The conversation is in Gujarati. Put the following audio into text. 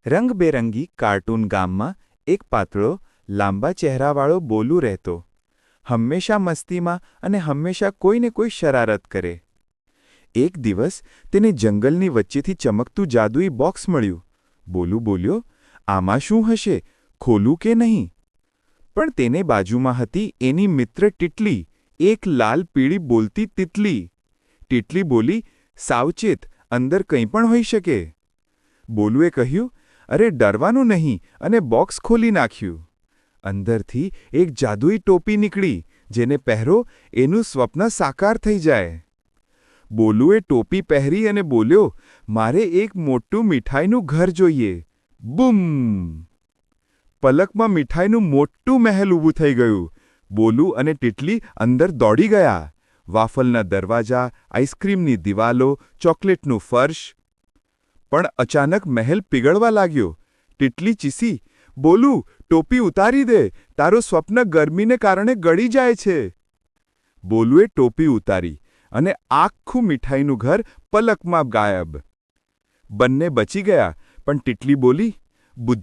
રંગબેરંગી કાર્ટૂન ગામમાં એક પાતળો, લાંબા ચહેરાવાળો બોલુ રહેતો. હંમેશા મસ્તીમાં અને હંમેશા કોઈને કોઈ શરારત કરે. એક દિવસ તેને જંગલની વચ્ચેથી ચમકતું જાદુઈ બોક્સ મળ્યું. બોલુ બોલ્યો, આમાં શું હશે, ખોલું કે નહીં? પણ તેને બાજુમાં હતી એની મિત્ર ટીટલી, એક લાલ પીળી બોલતી તિતલી. ટીટલી બોલી, સાવચેત, અંદર કંઈ પણ હોઈ શકે. બોલુએ કહ્યું, અરે ડરવાનું નહીં, અને બોક્સ ખોલી નાખ્યું. અંદરથી એક જાદુઈ ટોપી નીકળી, જેને પહેરો એનું સ્વપ્ન સાકાર થઈ જાય. બોલુએ ટોપી પહેરી અને બોલ્યો, મારે એક મોટું મીઠાઈનું ઘર જોઈએ. બૂમ! પલકમાં મીઠાઈનું મોટું મહેલ ઊભું થઈ ગયું. બોલુ અને ટીટલી અંદર દોડી ગયા. વાફલના દરવાજા, આઈસ્ક્રીમની દિવાલો, ચોકલેટનું ફર્શ. પણ અચાનક મહેલ પીગળવા લાગ્યો. ટીટલી ચીસી, બોલુ, ટોપી ઉતારી દે, તારો સ્વપ્ન ગરમીને કારણે ગળી જાય છે. બોલુએ ટોપી ઉતારી, અને આખું મીઠાઈનું ઘર પલકમાં ગાયબ. બંને બચી ગયા, પણ ટીટલી બોલી, બુદ્ધિ